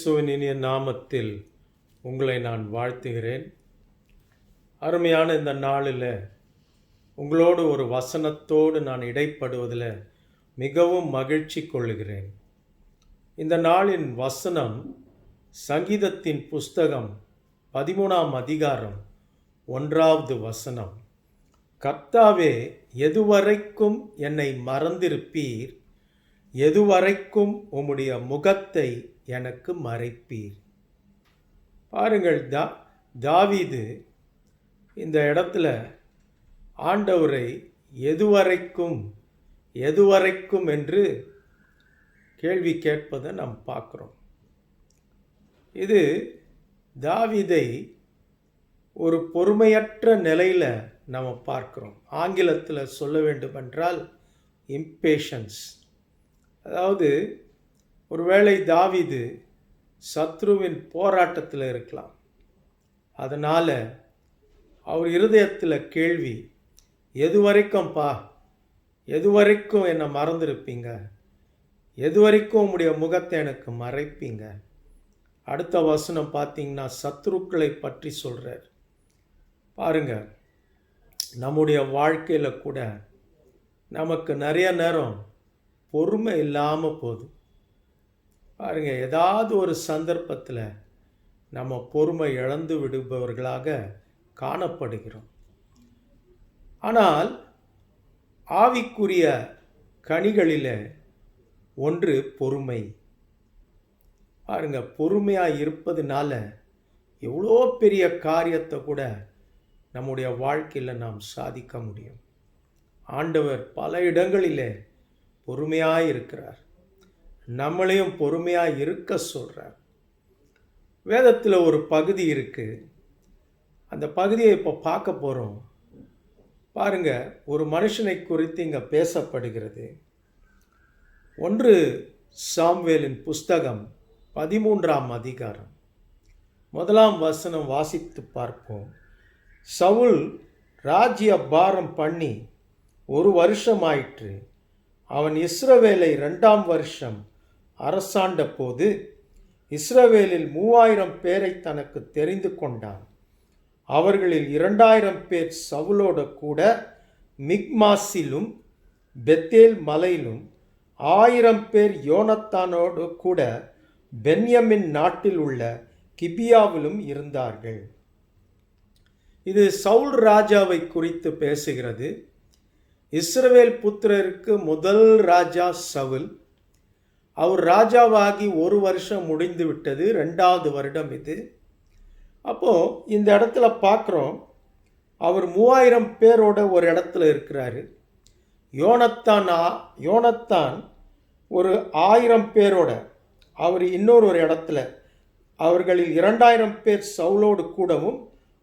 இயேசுவின் இனிய நாமத்தில் உங்களை நான் வாழ்த்துகிறேன். அருமையான இந்த நாளில் உங்களோடு ஒரு வசனத்தோடு நான் இடைப்படுவதில் மிகவும் மகிழ்ச்சி கொள்ளுகிறேன். இந்த நாளின் வசனம் சங்கீதத்தின் புஸ்தகம் 13ஆம் அதிகாரம் 1வது வசனம். கர்த்தாவே, எதுவரைக்கும் என்னை மறந்திருப்பீர்? எதுவரைக்கும் உம்முடைய முகத்தை எனக்கு மறைப்பீர்? பாருங்கள், தாவீது இந்த இடத்துல ஆண்டவரை எதுவரைக்கும் எதுவரைக்கும் என்று கேள்வி கேட்பதை நாம் பார்க்குறோம். இது தாவீதை ஒரு பொறுமையற்ற நிலையில் நம்ம பார்க்குறோம். ஆங்கிலத்தில் சொல்ல வேண்டுமென்றால் இம்பேஷன்ஸ். அதாவது ஒருவேளை தாவீது சத்ருவின் போராட்டத்தில் இருக்கலாம். அதனால் அவர் இருதயத்தில் கேள்வி, எதுவரைக்கும்பா, எதுவரைக்கும் என்னை மறந்துருப்பீங்க? எதுவரைக்கும் உம்முடைய முகத்தை எனக்கு மறைப்பீங்க? அடுத்த வசனம் பார்த்தீங்கன்னா சத்ருக்களை பற்றி சொல்கிறார். பாருங்க, நம்முடைய வாழ்க்கையில் கூட நமக்கு நிறைய நேரம் பொறுமை இல்லாமல் போகுது. பாருங்க, ஏதாவது ஒரு சந்தர்ப்பத்தில் நம்ம பொறுமை இழந்து விடுபவர்களாக காணப்படுகிறோம். ஆனால் ஆவிக்குரிய கனிகளில் ஒன்று பொறுமை. பாருங்க, பொறுமையாக இருப்பதுனால எவ்வளோ பெரிய காரியத்தை கூட நம்முடைய வாழ்க்கையில் நாம் சாதிக்க முடியும். ஆண்டவர் பல இடங்களிலே பொறுமையாக இருக்கிறார். நம்மளையும் பொறுமையாக இருக்க சொல்கிறார். வேதத்தில் ஒரு பகுதி இருக்குது. அந்த பகுதியை இப்போ பார்க்க போகிறோம். பாருங்க, ஒரு மனுஷனை குறித்து இங்கே பேசப்படுகிறது. 1 சாமுவேலின் புஸ்தகம் 13ஆம் அதிகாரம் 1ஆம் வசனம் வாசித்து பார்ப்போம். சவுல் ராஜ்ய பாரம் பண்ணி 1 வருஷம் ஆயிற்று. அவன் இஸ்ரவேலை 2ஆம் வருஷம் அரசாண்ட போது இஸ்ரவேலில் 3000 பேரை தனக்கு தெரிந்து கொண்டான். அவர்களில் 2000 பேர் சவுலோடு கூட மிக்மாசிலும் பெத்தேல் மலையிலும், 1000 பேர் யோனத்தானோடு கூட பென்யமின் நாட்டில் உள்ள கிபியாவிலும் இருந்தார்கள். இது சவுல் ராஜாவை குறித்து பேசுகிறது. இஸ்ரவேல் புத்திரருக்கு முதல் ராஜா சவுல். அவர் ராஜாவாகி 1 வருஷம் முடிந்து விட்டது. 2வது வருடம் இது. அப்போது இந்த இடத்துல பார்க்குறோம், அவர் 3000 பேரோட ஒரு இடத்துல இருக்கிறாரு. யோனத்தான் ஒரு 1000 பேரோட, அவர் இன்னொரு இடத்துல. அவர்களில் 2000 பேர் சவுலோடு கூடவும்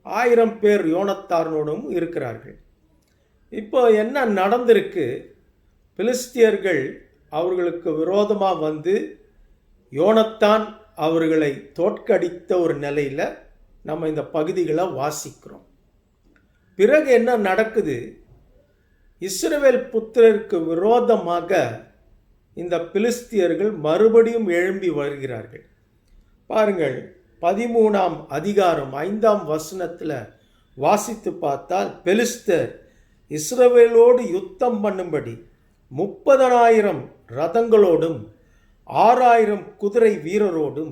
1000 பேர் யோனத்தானோடும் இருக்கிறார்கள். இப்போ என்ன நடந்திருக்கு? பெலிஸ்தியர்கள் அவர்களுக்கு விரோதமாக வந்து யோனத்தான் அவர்களை தோற்கடித்த ஒரு நிலையில் நம்ம இந்த பகுதிகளை வாசிக்கிறோம். பிறகு என்ன நடக்குது? இஸ்ரவேல் புத்திரருக்கு விரோதமாக இந்த பெலிஸ்தியர்கள் மறுபடியும் எழும்பி வருகிறார்கள். பாருங்கள், 13ஆம் அதிகாரம் 5ஆம் வசனத்தில் வாசித்து பார்த்தால், பெலிஸ்தர் இஸ்ரவேலோடு யுத்தம் பண்ணும்படி 30,000 ரதங்களோடும் 6000 குதிரை வீரரோடும்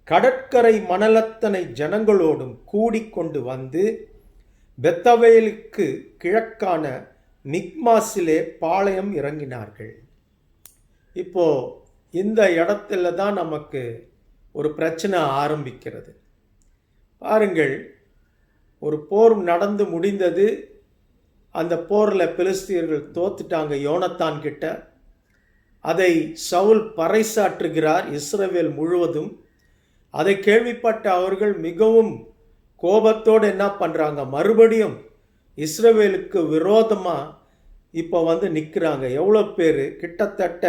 கடற்கரை மணலத்தனை ஜனங்களோடும் கூடிக்கொண்டு வந்து பெத்தவேலுக்கு கிழக்கான மிக்மாசிலே பாளையம் இறங்கினார்கள். இப்போ இந்த இடத்துல தான் நமக்கு ஒரு பிரச்சனை ஆரம்பிக்கிறது. பாருங்கள், ஒரு போர் நடந்து முடிந்தது. அந்த போரில் பெலிஸ்தியர்கள் தோத்துட்டாங்க யோனத்தான் கிட்ட. அதை சவுல் பறைசாற்றுகிறார் இஸ்ரவேல் முழுவதும். அதை கேள்விப்பட்ட அவர்கள் மிகவும் கோபத்தோடு என்ன பண்ணுறாங்க? மறுபடியும் இஸ்ரவேலுக்கு விரோதமாக இப்போ வந்து நிற்கிறாங்க. எவ்வளோ பேர்? கிட்டத்தட்ட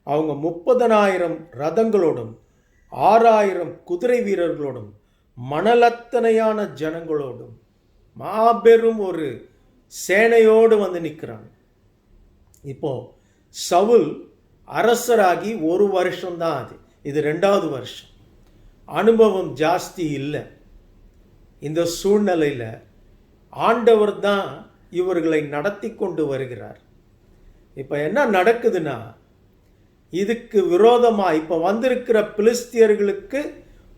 அவங்க 30,000 ரதங்களோடும் 6000 குதிரை வீரர்களோடும் மணலத்தனையான ஜனங்களோடும் மாபெரும் ஒரு சேனையோடு வந்து நிற்கிறாங்க. இப்போ சவுல் அரசராகி 1 வருஷம்தான். இது 2வது வருஷம். அனுபவம் ஜாஸ்தி இல்லை. இந்த சூழ்நிலையில் ஆண்டவர் தான் இவர்களை நடத்தி கொண்டு வருகிறார். இப்போ என்ன நடக்குதுன்னா, இதுக்கு விரோதமாக இப்போ வந்திருக்கிற பிலிஸ்தியர்களுக்கு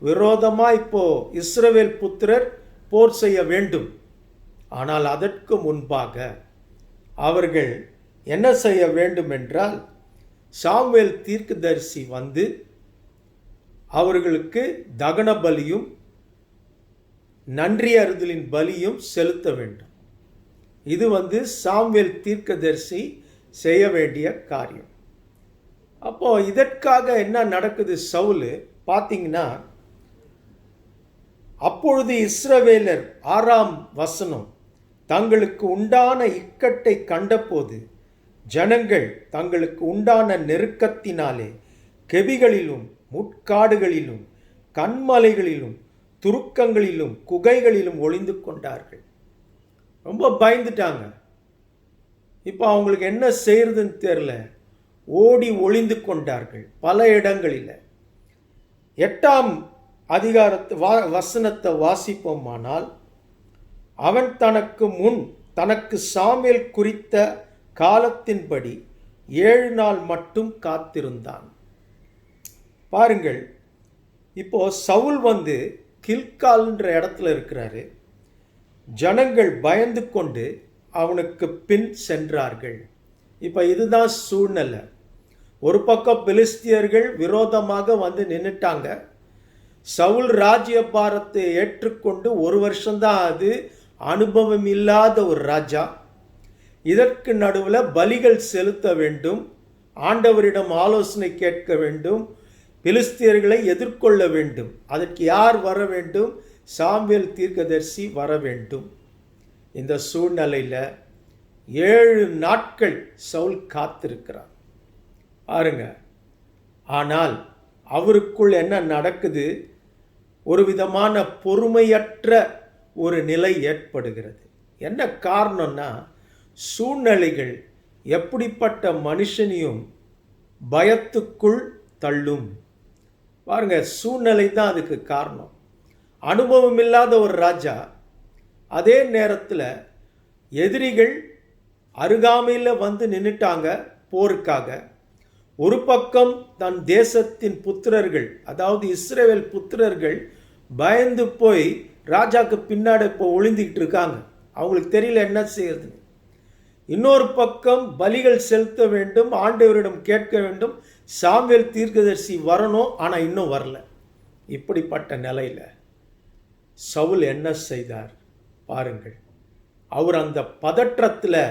விரோதமாக இப்போ இஸ்ரவேல் புத்திரர் போர் செய்ய வேண்டும். ஆனால் அதற்கு முன்பாக அவர்கள் என்ன செய்ய வேண்டும் என்றால், சாமுவேல் தீர்க்கதரிசி வந்து அவர்களுக்கு தகன பலியும் நன்றி அறிதலின் பலியும் செலுத்த வேண்டும். இது சாமுவேல் தீர்க்கதரிசி செய்ய வேண்டிய காரியம். அப்போ இதற்காக என்ன நடக்குது? சவுல் பார்த்தீங்கன்னா, அப்பொழுது இஸ்ரவேலர் 6ஆம் வசனம், தங்களுக்கு உண்டான இக்கட்டை கண்டபோது ஜனங்கள் தங்களுக்கு உண்டான நெருக்கத்தினாலே கெபிகளிலும் முட்காடுகளிலும் கண்மலைகளிலும் துருக்கங்களிலும் குகைகளிலும் ஒளிந்து கொண்டார்கள். ரொம்ப பயந்துட்டாங்க. இப்போ அவங்களுக்கு என்ன செய்யறதுன்னு தெரியல. ஓடி ஒளிந்து கொண்டார்கள் பல இடங்களில். 8ஆம் அதிகாரத்து வசனத்தை வாசிப்போமானால், அவன் தனக்கு சாமுவேல் குறித்த காலத்தின்படி 7 நாள் மட்டும் காத்திருந்தான். பாருங்கள், இப்போ சவுல் கில்கால்ன்ற இடத்துல இருக்கிறாரு. ஜனங்கள் பயந்து கொண்டு அவனுக்கு பின் சென்றார்கள். இப்போ இதுதான் சூழ்நிலை. ஒரு பக்கம் பெலிஸ்தியர்கள் விரோதமாக நின்னுட்டாங்க. சவுல் ராஜ்யபாரத்தை ஏற்றுக்கொண்டு 1 வருஷம்தான் அது, அனுபவம் இல்லாத ஒரு ராஜா. இதற்கு நடுவில் பலிகள் செலுத்த வேண்டும், ஆண்டவரிடம் ஆலோசனை கேட்க வேண்டும், பெலிஸ்தியர்களை எதிர்கொள்ள வேண்டும். அதற்கு யார் வர வேண்டும்? சாமுவேல் தீர்க்கதரிசி வர வேண்டும். இந்த சூழ்நிலையில் 7 நாட்கள் சவுல் காத்திருக்கிறார். பாருங்க. ஆனால் அவருக்குள் என்ன நடக்குது? ஒரு விதமான பொறுமையற்ற ஒரு நிலை ஏற்படுகிறது. என்ன காரணம்னா, சூழ்நிலைகள் எப்படிப்பட்ட மனுஷனையும் பயத்துக்குள் தள்ளும். பாருங்க, சூழ்நிலை தான் அதுக்கு காரணம். அனுபவம் இல்லாத ஒரு ராஜா, அதே நேரத்தில் எதிரிகள் அருகாமையில் நின்னுட்டாங்க போருக்காக. ஒரு பக்கம் தன் தேசத்தின் புத்திரர்கள், அதாவது இஸ்ரவேல் புத்திரர்கள் பயந்து போய் ராஜாக்கு பின்னாடி இப்போ ஒளிந்துக்கிட்டு இருக்காங்க. அவங்களுக்கு தெரியல என்ன செய்யறது. இன்னொரு பக்கம் பலிகள் செலுத்த வேண்டும், ஆண்டவரிடம் கேட்க வேண்டும், சாமுவேல் தீர்க்கதரிசி வரணும், ஆனால் இன்னும் வரல. இப்படிப்பட்ட நிலையில் சவுல் என்ன செய்தார் பாருங்கள். அவர் அந்த பதற்றத்தில்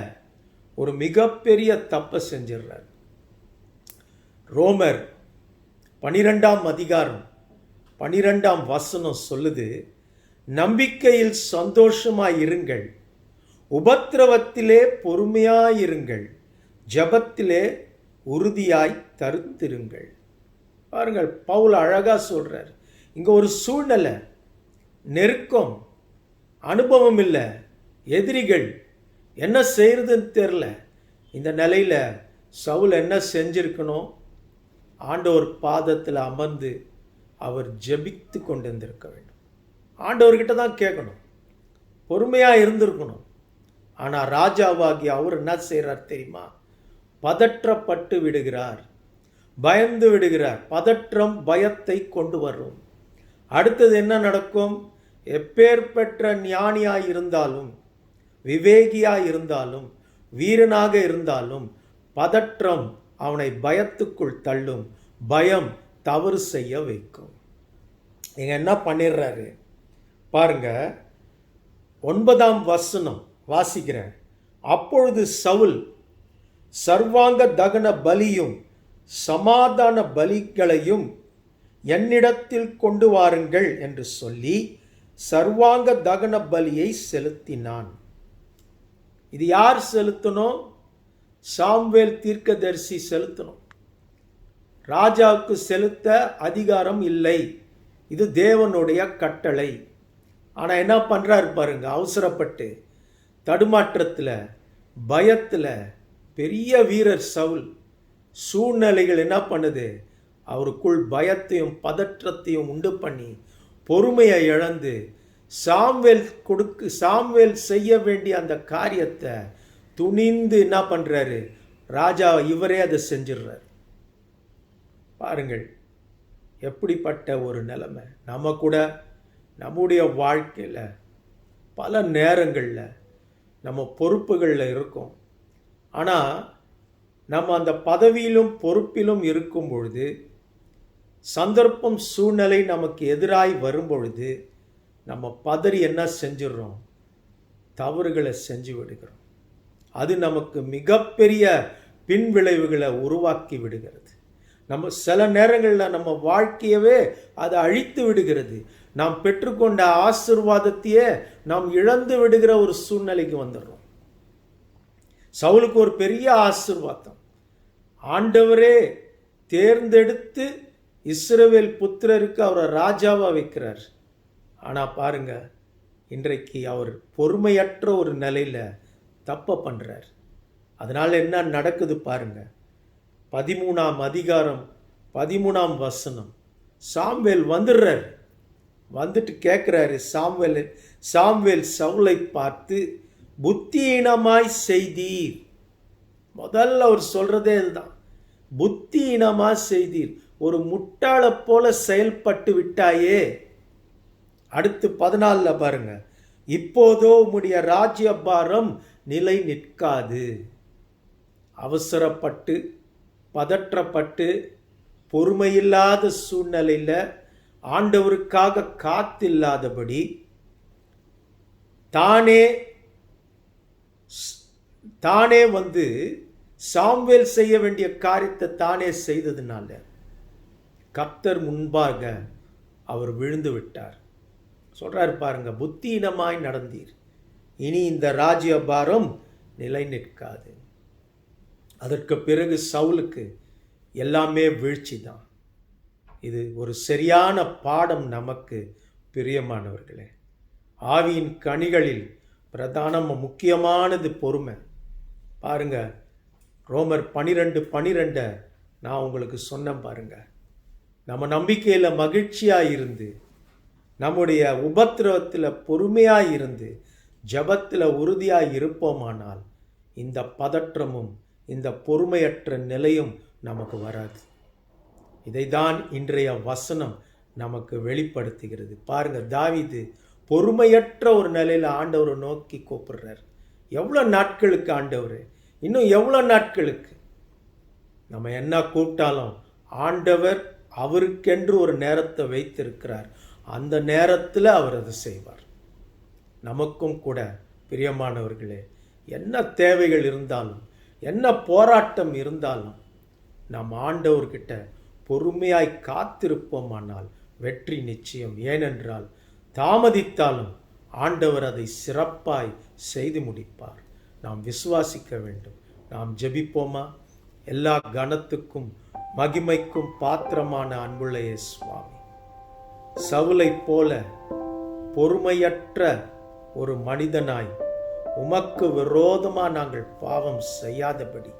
ஒரு மிகப்பெரிய தப்பை செஞ்சிடுறார். ரோமர் 12ஆம் அதிகாரம் 12ஆம் வசனம் சொல்லுது, நம்பிக்கையில் சந்தோஷமாயிருங்கள், உபத்திரவத்திலே பொறுமையாயிருங்கள், ஜபத்திலே உறுதியாய் தரித்திருங்கள். பாருங்கள், பவுல் அழகா சொல்றார். இங்க ஒரு சூழ்நிலை, நெருக்கம், அனுபவம் இல்லை, எதிரிகள், என்ன செய்யறதுன்னு தெரியல. இந்த நிலையில சவுல் என்ன செஞ்சிருக்கணும்? ஆண்டவர் பாதத்தில் அமர்ந்து அவர் ஜெபித்து கொண்டிருந்திருக்க வேண்டும். ஆண்டவர்கிட்ட தான் கேட்கணும், பொறுமையா இருந்திருக்கணும். ஆனா ராஜாவாகி அவர் என்ன செய்யறார் தெரியுமா? பதற்றப்பட்டு விடுகிறார், பயந்து விடுகிறார். பதற்றம் பயத்தை கொண்டு வரும். அடுத்தது என்ன நடக்கும்? எப்பேற்பட்ட ஞானியாய் இருந்தாலும், விவேகியாய் இருந்தாலும், வீரனாக இருந்தாலும், பதற்றம் அவனை பயத்துக்குள் தள்ளும். பயம் தவறு செய்ய வைக்கும். இங்க என்ன பண்ணிடுறாரு பாருங்க, 9ஆம் வசனம் வாசிக்கிறேன். அப்பொழுது சவுல், சர்வாங்க தகன பலியும் சமாதான பலிகளையும் என்னிடத்தில் கொண்டு வாருங்கள் என்று சொல்லி சர்வாங்க தகன பலியை செலுத்தினான். இது யார் செலுத்தணும்? சாமுவேல் தீர்க்கதரிசி செலுத்தணும். ராஜாவுக்கு செலுத்த அதிகாரம் இல்லை, இது தேவனுடைய கட்டளை. ஆனால் என்ன பண்ணுறாரு பாருங்க, அவசரப்பட்டு, தடுமாற்றத்தில், பயத்தில், பெரிய வீரர் சவுல். சூழ்நிலைகள் என்ன பண்ணுது? அவருக்குள் பயத்தையும் பதற்றத்தையும் உண்டு பண்ணி பொறுமையை இழந்து சாம்வேல் செய்ய வேண்டிய அந்த காரியத்தை துணிந்து என்ன பண்றாரு? ராஜா இவரே அதை செஞ்சிடுறாரு. பாருங்கள் எப்படிப்பட்ட ஒரு நிலைமை. நம்ம கூட நம்முடைய வாழ்க்கையில் பல நேரங்களில் நம்ம பொறுப்புகளில் இருக்கோம். ஆனால் நம்ம அந்த பதவியிலும் பொறுப்பிலும் இருக்கும் பொழுது, சந்தர்ப்பம் சூழ்நிலை நமக்கு எதிராய் வரும் பொழுது நம்ம பதறி என்ன செஞ்சிடறோம்? தவறுகளை செஞ்சு விடுகிறோம். அது நமக்கு மிகப்பெரிய பின்விளைவுகளை உருவாக்கி விடுகிறது. நம்ம சில நேரங்களில் நம்ம வாழ்க்கையவே அதை அழித்து விடுகிறது. நாம் பெற்றுக்கொண்ட ஆசீர்வாதத்தையே நாம் இழந்து விடுகிற ஒரு சூழ்நிலைக்கு வந்துடுறோம். சவுலுக்கு ஒரு பெரிய ஆசீர்வாதம். ஆண்டவரே தேர்ந்தெடுத்து இஸ்ரவேல் புத்திரருக்கு அவரை ராஜாவா வைக்கிறார். ஆனால் பாருங்க, இன்றைக்கு அவர் பொறுமையற்ற ஒரு நிலையில் தப்ப பண்ணுறார். அதனால என்ன நடக்குது பாருங்க. 13ஆம் அதிகாரம் 13ஆம் வசனம். சாம்வேல் வந்துடுறார். வந்துட்டு கேட்குறாரு, சாம்வேல் சவுலை பார்த்து, புத்தியீனமாய் செய்தீர். முதல்ல அவர் சொல்றதே இதுதான், புத்தியீனமா செய்தீர், ஒரு முட்டாளை போல செயல்பட்டு விட்டாயே. அடுத்து 14 பாருங்க, இப்போதோ உம்முடைய ராஜ்யபாரம் நிலை நிற்காது. அவசரப்பட்டு பதற்றப்பட்டு பொறுமையில்லாத சூழ்நிலையில் ஆண்டவருக்காக காத்தில்லாதபடி தானே வந்து சாம்வேல் செய்ய வேண்டிய காரியத்தை தானே செய்ததுனால கர்த்தர் முன்பாக அவர் விழுந்து விட்டார். சொல்றாரு பாருங்க, புத்தியினமாய் நடந்தீர், இனி இந்த ராஜ்யபாரம் நிலை நிற்காது. அதற்கு பிறகு சவுலுக்கு எல்லாமே வீழ்ச்சி தான். இது ஒரு சரியான பாடம் நமக்கு பிரியமானவர்களே. ஆவியின் கனிகளில் பிரதான முக்கியமானது பொறுமை. பாருங்க, ரோமர் 12:12 நான் உங்களுக்கு சொன்னேன் பாருங்க. நம்ம நம்பிக்கையில் மகிழ்ச்சியாக இருந்து, நம்முடைய உபத்திரவத்தில் பொறுமையாக இருந்து, ஜபத்தில் உறுதியாக இருப்போமானால் இந்த பதற்றமும் இந்த பொறுமையற்ற நிலையும் நமக்கு வராது. இதைதான் இன்றைய வசனம் நமக்கு வெளிப்படுத்துகிறது. பாருங்க, தாவீது பொறுமையற்ற ஒரு நிலையில் ஆண்டவரை நோக்கி கூப்பிடுறார். எவ்வளோ நாட்களுக்கு ஆண்டவர்? இன்னும் எவ்வளோ நாட்களுக்கு? நம்ம என்ன கூப்பிட்டாலும் ஆண்டவர் அவருக்கென்று ஒரு நேரத்தை வைத்திருக்கிறார். அந்த நேரத்தில் அவர் அதை செய்வார். நமக்கும் கூட பிரியமானவர்களே, என்ன தேவைகள் இருந்தாலும், என்ன போராட்டம் இருந்தாலும், நாம் ஆண்டவர்கிட்ட பொறுமையாய் காத்திருப்போமானால் வெற்றி நிச்சயம். ஏனென்றால் தாமதித்தாலும் ஆண்டவர் அதை சிறப்பாய் செய்து முடிப்பார். நாம் விசுவாசிக்க வேண்டும். நாம் ஜெபிப்போமா? எல்லா கனத்துக்கும் மகிமைக்கும் பாத்திரமான அன்புள்ள சுவாமி, சவுலை போல பொறுமையற்ற ஒரு மனிதனாய் உமக்கு விரோதமா நாங்கள் பாவம் செய்யாதபடி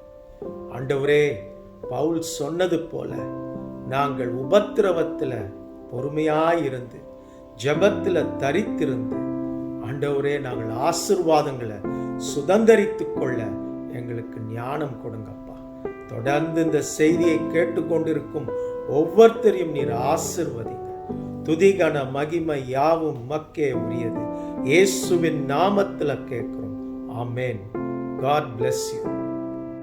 ஆண்டவரே, பவுல் சொன்னது போல நாங்கள் உபத்திரவத்தில் பொறுமையாயிருந்து ஜெபத்தில் தரித்திருந்து ஆண்டவரே, நாங்கள் ஆசீர்வாதங்களை சுதந்தரித்து கொள்ள எங்களுக்கு ஞானம் கொடுங்கப்பா. தொடர்ந்து இந்த செய்தியை கேட்டுக்கொண்டிருக்கும் ஒவ்வொருத்தரையும் நீர் ஆசீர்வதிங்க. துதிகன மகிமை யாவும் மக்கே உரியது. இயேசுவின் நாமத்தில் கேட்கிறோம். ஆமென். God bless you.